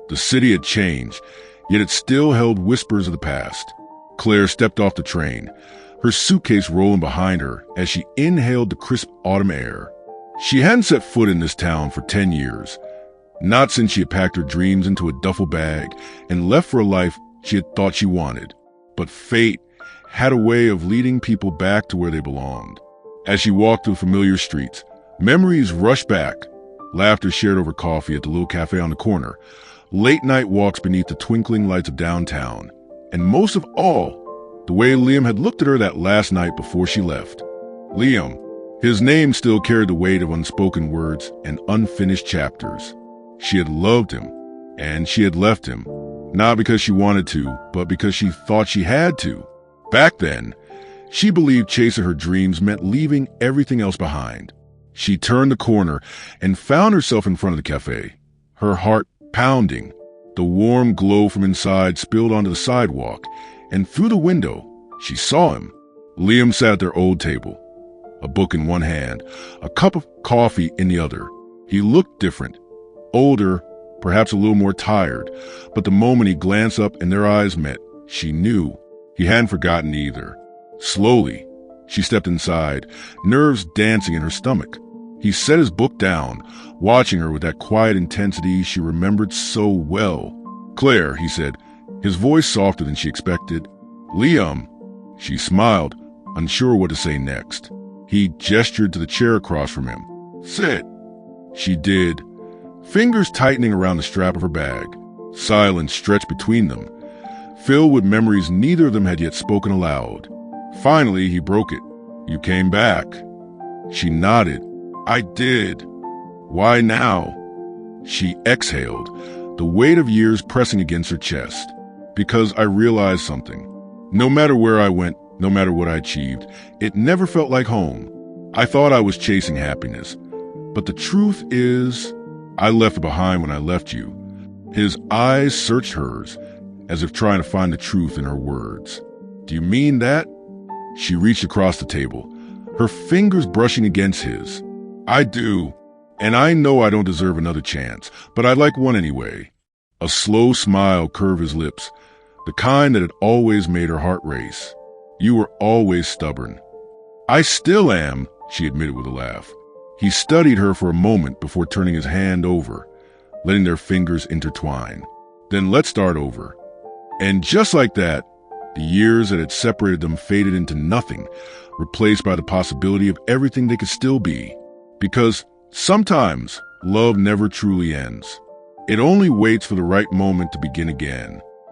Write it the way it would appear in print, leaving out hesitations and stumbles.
The city had changed, yet it still held whispers of the past. Claire stepped off the train, her suitcase rolling behind her as she inhaled the crisp autumn air. She hadn't set foot in this town for 10 years, not since she had packed her dreams into a duffel bag and left for a life she had thought she wanted. But fate had a way of leading people back to where they belonged. As she walked through familiar streets, memories rushed back. Laughter shared over coffee at the little cafe on the corner, late-night walks beneath the twinkling lights of downtown, and most of all, the way Liam had looked at her that last night before she left. Liam, his name still carried the weight of unspoken words and unfinished chapters. She had loved him, and she had left him, not because she wanted to, but because she thought she had to. Back then, she believed chasing her dreams meant leaving everything else behind. She turned the corner and found herself in front of the cafe, her heart pounding. The warm glow from inside spilled onto the sidewalk, and through the window, she saw him. Liam sat at their old table, a book in one hand, a cup of coffee in the other. He looked different, older, perhaps a little more tired, but the moment he glanced up and their eyes met, she knew he hadn't forgotten either. Slowly, she stepped inside, nerves dancing in her stomach. He set his book down, watching her with that quiet intensity she remembered so well. "Claire," he said, his voice softer than she expected. "Liam." She smiled, unsure what to say next. He gestured to the chair across from him. "Sit." She did, fingers tightening around the strap of her bag. Silence stretched between them, filled with memories neither of them had yet spoken aloud. Finally, he broke it. "You came back." She nodded. "I did." "Why now?" She exhaled, the weight of years pressing against her chest. "Because I realized something. No matter where I went, no matter what I achieved, it never felt like home. I thought I was chasing happiness. But the truth is, I left it behind when I left you." His eyes searched hers, as if trying to find the truth in her words. "Do you mean that?" She reached across the table, her fingers brushing against his. "I do. And I know I don't deserve another chance, but I'd like one anyway." A slow smile curved his lips, the kind that had always made her heart race. "You were always stubborn." "I still am," she admitted with a laugh. He studied her for a moment before turning his hand over, letting their fingers intertwine. "Then let's start over." And just like that, the years that had separated them faded into nothing, replaced by the possibility of everything they could still be. Because sometimes love never truly ends. It only waits for the right moment to begin again.